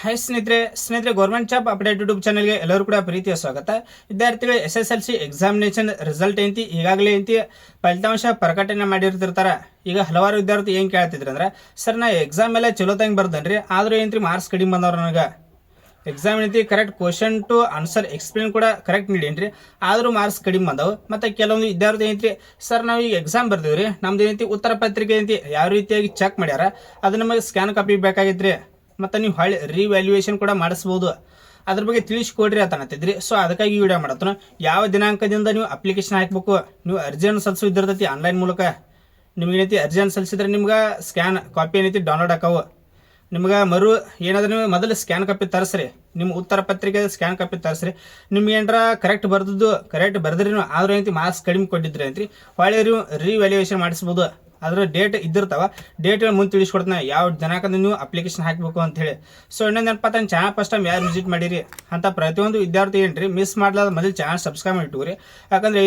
Hi ಸ್ನೇಹಿತರೆ government job update YouTube ಚಾನಲ್ಗೆ ಎಲ್ಲರೂ ಕೂಡ ಪ್ರೀತಿಯ ಸ್ವಾಗತ. ವಿದ್ಯಾರ್ಥಿಗಳು SSLC ಎಕ್ಸಾಮಿನೇಷನ್ ರಿಸಲ್ಟ್ ಐತಿ ಈಗಾಗಲೇ ಐತಿ ಫಲಿತಾಂಶ ಪ್ರಕಟಣೆ ಮಾಡಿರ್ತಿರ್ತಾರೆ. ಈಗ ಹಲವಾರು ವಿದ್ಯಾರ್ಥಿ ಏನು ಕೇಳ್ತಿದ್ರು ಅಂದ್ರೆ, ಸರ್ ನಾ ಎಕ್ಸಾಮ್ ಎಲ್ಲ ಚಲೋ ತಂಗೆ ಬರ್ದನ್ರಿ, ಆದರೂ ಏನ್ರಿ ಮಾರ್ಕ್ಸ್ ಕಡಿಮೆ ಬಂದವ್ರು ನನಗೆ. ಎಕ್ಸಾಮ್ ಏನೈತಿ correct question to answer explain ಕೂಡ ಕರೆಕ್ಟ್ ನೀಡೇನ್ರಿ, ಆದರೂ ಮಾರ್ಕ್ಸ್ ಕಡಿಮೆ ಬಂದವು. ಮತ್ತು ಕೆಲವೊಂದು ವಿದ್ಯಾರ್ಥಿ ಏನೈತಿ, ಸರ್ ನಾವು ಈಗ ಎಕ್ಸಾಮ್ ಬರ್ತೀವಿ, ನಮ್ದು ಏನೈತಿ ಉತ್ತರ ಪತ್ರಿಕೆ ಏನೈತಿ ಯಾವ ರೀತಿಯಾಗಿ ಚೆಕ್ ಮಾಡ್ಯಾರ, ಅದು ನಮಗೆ ಸ್ಕ್ಯಾನ್ ಕಾಪಿ ಬೇಕಾಗಿತ್ತು, ಮತ್ತು ನೀವು ಹೊಳ್ಳಿ ರಿವ್ಯಾಲ್ಯೂಯೇಷನ್ ಕೂಡ ಮಾಡಿಸ್ಬೋದು, ಅದ್ರ ಬಗ್ಗೆ ತಿಳಿಸ್ಕೊಡ್ರಿ ಅಂತ ಅನ್ನತ್ತಿದ್ರಿ. ಸೊ ಅದಕ್ಕಾಗಿ ವಿಡಿಯೋ ಮಾಡತ್ತನು. ಯಾವ ದಿನಾಂಕದಿಂದ ನೀವು ಅಪ್ಲಿಕೇಶನ್ ಹಾಕಬೇಕು, ನೀವು ಅರ್ಜಿಯನ್ನು ಸಲ್ಲಿಸೋದಿರ್ತೈತಿ ಆನ್ಲೈನ್ ಮೂಲಕ. ನಿಮಗೇನೈತಿ ಅರ್ಜಿಯನ್ನು ಸಲ್ಲಿಸಿದ್ರೆ ನಿಮ್ಗೆ ಸ್ಕ್ಯಾನ್ ಕಾಪಿ ಏನೈತಿ ಡೌನ್ಲೋಡ್ ಆಕಾವು. ನಿಮ್ಗೆ ಏನಾದ್ರೆ ನೀವು ಮೊದಲು ಸ್ಕ್ಯಾನ್ ಕಾಪಿ ತರಿಸ್ರಿ, ನಿಮ್ಮ ಉತ್ತರ ಪತ್ರಿಕೆ ಸ್ಕ್ಯಾನ್ ಕಾಪಿ ತರಿಸ್ರಿ. ನಿಮ್ಗೆ ಏನಾರ ಕರೆಕ್ಟ್ ಬರ್ದ್ರಿ ನೀವು, ಆದ್ರೂ ಏನೈತಿ ಮಾರ್ಕ್ಸ್ ಕಡಿಮೆ ಕೊಟ್ಟಿದ್ರಿ ಅಂತ್ರಿ, ಹೊಳ್ಳಿ ರಿವ್ಯಾಲ್ಯೂಯೇಷನ್ ಮಾಡಿಸ್ಬೋದು. ಅದ್ರ ಡೇಟ್ ಇದ್ದಿರ್ತಾವ, ಡೇಟ್ ಮುಂದೆ ತಿಳಿಸ್ಕೊಡ್ತಾನೆ ಯಾವ ದಿನಾಂಕದಿಂದ ನೀವು ಅಪ್ಲಿಕೇಶನ್ ಹಾಕಬೇಕು ಅಂತ ಹೇಳಿ. ಸೊ ಇನ್ನೊಂದೇನಪ್ಪ ಅಂತ ಚಾನಲ್ ಫಸ್ಟ್ ಟೈಮ್ ಯಾರು ವಿಸಿಟ್ ಮಾಡಿರಿ ಅಂತ ಪ್ರತಿಯೊಂದು ವಿದ್ಯಾರ್ಥಿ ಏನ್ರಿ ಮಿಸ್ ಮಾಡ್ಲಾದ ಮೊದಲು ಚಾನಲ್ ಸಬ್ಸ್ಕ್ರೈಬ್ ಮಾಡಿ ಇಟ್ಟುರಿ. ಯಾಕಂದ್ರೆ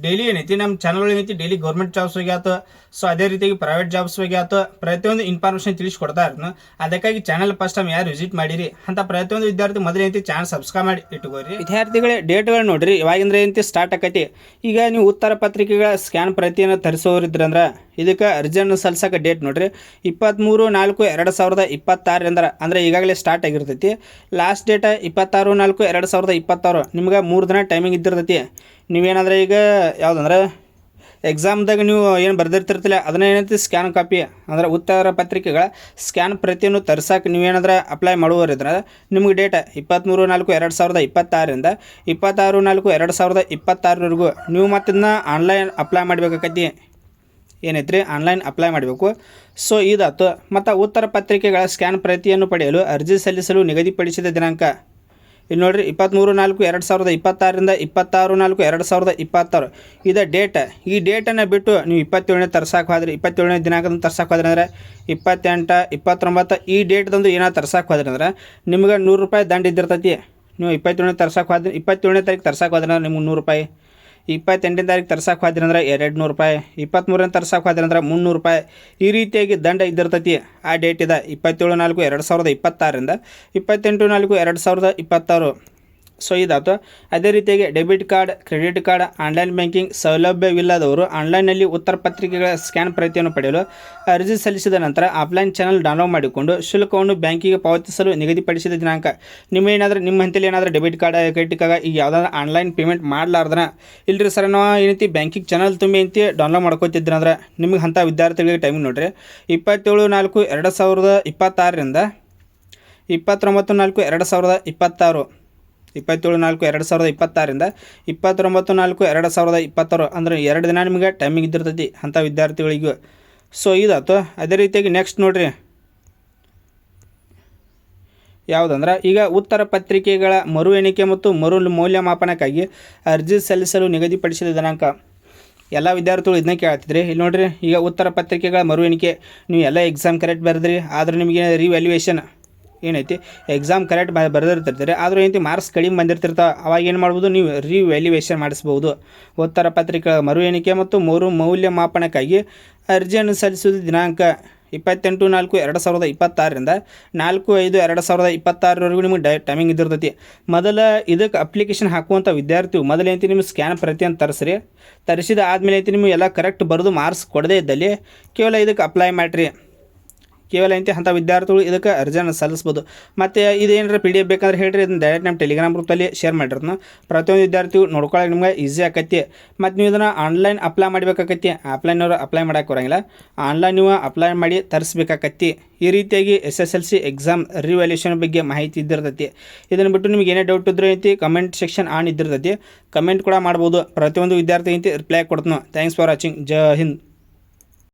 ಡೈಲಿ ಏನೈತಿ ನಮ್ಮ ಚಾನಲ್ ಏನೈತಿ ಡೈಲಿ ಗೌರ್ಮೆಂಟ್ ಜಾಬ್ಸ್ ಬಗ್ಗೆ ಆಯ್ತು, ಸೊ ಅದೇ ರೀತಿಯಾಗಿ ಪ್ರೈವೇಟ್ ಜಾಬ್ಸ್ ಬಗ್ಗೆ ಆಯ್ತು, ಪ್ರತಿಯೊಂದು ಇನ್ಫಾರ್ಮೇಷನ್ ತಿಳಿಸ್ಕೊಡ್ತಾ ಇರ್ತಾನೆ. ಅದಕ್ಕಾಗಿ ಚಾನಲ್ ಫಸ್ಟ್ ಟೈಮ್ ಯಾರು ವಿಸಿಟ್ ಮಾಡಿರಿ ಅಂತ ಪ್ರತಿಯೊಂದು ವಿದ್ಯಾರ್ಥಿ ಮೊದಲು ಏನೈತಿ ಚಾನಲ್ ಸಬ್ಸ್ಕ್ರೈಬ್ ಮಾಡಿ ಇಟ್ಕೋರಿ. ವಿದ್ಯಾರ್ಥಿಗಳೇ ಡೇಟ್ಗಳು ನೋಡ್ರಿ, ಇವಾಗಿಂದ್ರ ಏನೈತಿ ಸ್ಟಾರ್ಟ್ ಆಕೈತಿ. ಈಗ ನೀವು ಉತ್ತರ ಪತ್ರಿಕೆಗಳ ಸ್ಕ್ಯಾನ್ ಪ್ರತಿಯನ್ನು ತರಿಸೋರಿದ್ರಂದ್ರೆ ಇದಕ್ಕೆ ಅರ್ಜಿಯನ್ನು ಸಲ್ಸಕ್ಕೆ ಡೇಟ್ ನೋಡ್ರಿ 23/4/2026 ಅಂದ್ರೆ ಈಗಾಗಲೇ ಸ್ಟಾರ್ಟ್ ಆಗಿರ್ತೈತಿ. Last date 26/4/2026. ನಿಮ್ಗೆ 3 ದಿನ ಟೈಮಿಂಗ್ ಇದ್ದಿರ್ತೈತಿ. ನೀವೇನಾದ್ರೆ ಈಗ ಯಾವುದಂದ್ರೆ ಎಕ್ಸಾಮ್ದಾಗ ನೀವು ಏನು ಬರ್ದಿರ್ತಿರ್ತಿಲ್ಲ ಅದನ್ನ ಏನೈತಿ ಸ್ಕ್ಯಾನ್ ಕಾಪಿ ಅಂದ್ರೆ ಉತ್ತರ ಪತ್ರಿಕೆಗಳ ಸ್ಕ್ಯಾನ್ ಪ್ರತಿಯನ್ನು ತರ್ಸಕ್ಕೆ ನೀವೇನಾದ್ರೆ ಅಪ್ಲೈ ಮಾಡುವರಿದ್ರೆ ನಿಮ್ಗೆ ಡೇಟ್ 23/4/2026 26/4/2026 ನೀವು ಮತ್ತಿನ್ನ ಆನ್ಲೈನ್ ಅಪ್ಲೈ ಮಾಡಬೇಕಾಕೈತಿ. ಏನೈತ್ರಿ ಆನ್ಲೈನ್ ಅಪ್ಲೈ ಮಾಡಬೇಕು. ಸೊ ಇದಾಯ್ತು. ಮತ್ತು ಉತ್ತರ ಪತ್ರಿಕೆಗಳ ಸ್ಕ್ಯಾನ್ ಪ್ರತಿಯನ್ನು ಪಡೆಯಲು ಅರ್ಜಿ ಸಲ್ಲಿಸಲು ನಿಗದಿಪಡಿಸಿದ ದಿನಾಂಕ ಇಲ್ಲಿ ನೋಡಿರಿ 23/4/2026 26/4/2026 ಇದು ಡೇಟ್. ಈ ಡೇಟನ್ನು ಬಿಟ್ಟು ನೀವು 27ನೇ ತರ್ಸಕ್ಕೆ ಹೋದ್ರಿ, 27ನೇ ದಿನಾಂಕದಂದು ತರ್ಸಕ್ಕೆ ಹೋದ್ರಿ ಅಂದ್ರೆ 28, 29 ಈ ಡೇಟ್ದಂದು ಏನಾದ್ರು ತರ್ಸಕ್ಕೆ ಹೋದ್ರಿ ಅಂದ್ರೆ ನಿಮ್ಗೆ ₹100 ದಂಡ ಇದ್ದಿರ್ತೈತಿ. ನೀವು 27ನೇ ತರ್ಸಕ್ಕೆ ಹೋದ್ರಿ, 27ನೇ ತಾರೀಕು ತರ್ಸಕ್ಕೆ ಹೋದ್ರಿ ಅಂದ್ರೆ ನಿಮ್ಗೆ ₹100, 28ನೇ ತಾರೀಕು ತರ್ಸಕ್ಕೆ ಹೋದ್ರಿ ಅಂದ್ರೆ ₹200, 23ನೇ ತರ್ಸಕ್ಕೆ ಹೋದ್ರಿ ಅಂದ್ರೆ ₹300. ಈ ರೀತಿಯಾಗಿ ದಂಡ ಇದ್ದಿರ್ತೈತಿ. ಆ ಡೇಟ್ ಇದೆ 27/4/2026 28/4/2026. ಸೊ ಇದಾಯ್ತು. ಅದೇ ರೀತಿಯಾಗಿ debit card, credit card, online banking ಸೌಲಭ್ಯವಿಲ್ಲದವರು ಆನ್ಲೈನ್ನಲ್ಲಿ ಉತ್ತರ ಪತ್ರಿಕೆಗಳ ಸ್ಕ್ಯಾನ್ ಪ್ರತಿಯನ್ನು ಪಡೆಯಲು ಅರ್ಜಿ ಸಲ್ಲಿಸಿದ ನಂತರ ಆಫ್ಲೈನ್ ಚಾನಲ್ ಡೌನ್ಲೋಡ್ ಮಾಡಿಕೊಂಡು ಶುಲ್ಕವನ್ನು ಬ್ಯಾಂಕಿಗೆ ಪಾವತಿಸಲು ನಿಗದಿಪಡಿಸಿದ ದಿನಾಂಕ. ನಿಮ್ಮ ಹಂತಲ್ಲಿ ಏನಾದರೂ ಡೆಬಿಟ್ ಕಾರ್ಡ್, ಕ್ರೆಡಿಟ್ ಕಾರ್ಡ್ ಈಗ ಯಾವುದಾದ್ರು ಆನ್ಲೈನ್ ಪೇಮೆಂಟ್ ಮಾಡಲಾರ್ದನ ಇಲ್ಲರಿ ಸರ್ ನಾವು ಏನೈತಿ ಬ್ಯಾಂಕಿಗೆ ಚಾನಲ್ ತುಂಬಿ ಐತಿ ಡೌನ್ಲೋಡ್ ಮಾಡ್ಕೋತಿದ್ರಿ ಅಂದ್ರೆ ನಿಮ್ಗೆ ಅಂಥ ವಿದ್ಯಾರ್ಥಿಗಳಿಗೆ ಟೈಮಿಂಗ್ ನೋಡಿರಿ 27/4/2026 29/4/2026 27/4/2026 29/4/2026 ಅಂದ್ರೆ 2 ದಿನ ನಿಮಗೆ ಟೈಮಿಂಗ್ ಇದ್ದಿರ್ತೈತಿ ಅಂಥ ವಿದ್ಯಾರ್ಥಿಗಳಿಗೂ. ಸೊ ಇದಾಯ್ತು. ಅದೇ ರೀತಿಯಾಗಿ ನೆಕ್ಸ್ಟ್ ನೋಡಿರಿ ಯಾವುದಂದ್ರೆ ಈಗ ಉತ್ತರ ಪತ್ರಿಕೆಗಳ ಮರು ಎಣಿಕೆ ಮತ್ತು ಮೌಲ್ಯಮಾಪನಕ್ಕಾಗಿ ಅರ್ಜಿ ಸಲ್ಲಿಸಲು ನಿಗದಿಪಡಿಸಿದ ದಿನಾಂಕ. ಎಲ್ಲ ವಿದ್ಯಾರ್ಥಿಗಳು ಇದನ್ನ ಕೇಳ್ತಿದ್ರಿ. ಇಲ್ಲಿ ನೋಡಿರಿ ಈಗ ಉತ್ತರ ಪತ್ರಿಕೆಗಳ ಮರು ಎಣಿಕೆ ನೀವು ಎಲ್ಲ ಎಕ್ಸಾಮ್ ಕರೆಕ್ಟ್ ಬರೆದ್ರಿ, ಆದರೆ ನಿಮಗೆ ರಿವ್ಯಾಲ್ಯೂಯೇಷನ್ ಏನೈತಿ ಎಕ್ಸಾಮ್ ಕರೆಕ್ಟ್ ಬರೆದಿರ್ತಿರ್ತೀರಿ, ಆದರೂ ಏನೈತಿ ಮಾರ್ಕ್ಸ್ ಕಡಿಮೆ ಬಂದಿರ್ತಿರ್ತಾವೆ. ಅವಾಗ ಏನು ಮಾಡ್ಬೋದು, ನೀವು ರಿವ್ಯಾಲ್ಯೂಯೇಷನ್ ಮಾಡಿಸ್ಬೋದು. ಉತ್ತರ ಪತ್ರಿಕೆಗಳ ಮರು ಎಣಿಕೆ ಮತ್ತು ಮೌಲ್ಯಮಾಪನಕ್ಕಾಗಿ ಅರ್ಜಿಯನ್ನು ಸಲ್ಲಿಸುವ ದಿನಾಂಕ 28/4/2026 4/5/2026 ನಿಮಗೆ ಟೈಮಿಂಗ್ ಇದ್ದಿರ್ತೈತಿ. ಮೊದಲು ಇದಕ್ಕೆ ಅಪ್ಲಿಕೇಶನ್ ಹಾಕುವಂಥ ವಿದ್ಯಾರ್ಥಿ ಮೊದಲು ಏನೈತಿ ನಿಮ್ಮ ಸ್ಕ್ಯಾನ್ ಪ್ರತಿಯನ್ನು ತರಿಸಿದ ಆದಮೇಲೆ ಐತಿ ನಿಮಗೆ ಎಲ್ಲ ಕರೆಕ್ಟ್ ಬರೆದು ಮಾರ್ಕ್ಸ್ ಕೊಡದೇ ಇದ್ದಲ್ಲಿ ಕೇವಲ ಇದಕ್ಕೆ ಅಪ್ಲೈ ಮಾಡಿರಿ. ಕೇವಲ ಇಂತಿ ಅಂಥ ವಿದ್ಯಾರ್ಥಿಗಳು ಇದಕ್ಕೆ ಅರ್ಜಿಯನ್ನು ಸಲ್ಲಿಸ್ಬೋದು. ಮತ್ತು ಇದೇನಾರ PDF ಬೇಕಂದ್ರೆ ಹೇಳ್ರಿ, ಇದನ್ನು ಡೈರೆಕ್ಟ್ ನಮ್ಮ ಟೆಲಿಗ್ರಾಮ್ ಗ್ರೂಪಲ್ಲಿ ಶೇರ್ ಮಾಡಿರ್ತಾನೆ. ಪ್ರತಿಯೊಂದು ವಿದ್ಯಾರ್ಥಿಗಳು ನೋಡ್ಕೊಳ್ಳೋಕೆ ನಿಮ್ಗೆ ಈಸಿ ಆಕೈತಿ. ಮತ್ತು ನೀವು ಇದನ್ನು ಆನ್ಲೈನ್ ಅಪ್ಲೈ ಮಾಡಬೇಕಾಕೈತಿ. ಆಫ್ಲೈನವರು ಅಪ್ಲೈ ಮಾಡೋಕೆ ಬರೋಂಗಿಲ್ಲ, ಆನ್ಲೈನ್ ನೀವು ಅಪ್ಲೈ ಮಾಡಿ ತರಿಸ್ಬೇಕಾಕೈತಿ. ಈ ರೀತಿಯಾಗಿ SSLC ಎಕ್ಸಾಮ್ ರಿವ್ಯಾಲ್ಯೂಷನ್ ಬಗ್ಗೆ ಮಾಹಿತಿ ಇದ್ದಿರ್ತೈತಿ. ಇದನ್ನು ಬಿಟ್ಟು ನಿಮ್ಗೆ ಏನೇ ಡೌಟ್ ಇದ್ರೂ ಐತಿ ಕಮೆಂಟ್ ಸೆಕ್ಷನ್ ಆನ್ ಇದ್ದಿರ್ತೈತಿ, ಕಮೆಂಟ್ ಕೂಡ ಮಾಡ್ಬೋದು. ಪ್ರತಿಯೊಂದು ವಿದ್ಯಾರ್ಥಿ ಐತಿ ರಿಪ್ಲೈ ಕೊಡ್ತಾನೆ. Thanks for watching. Jai Hind.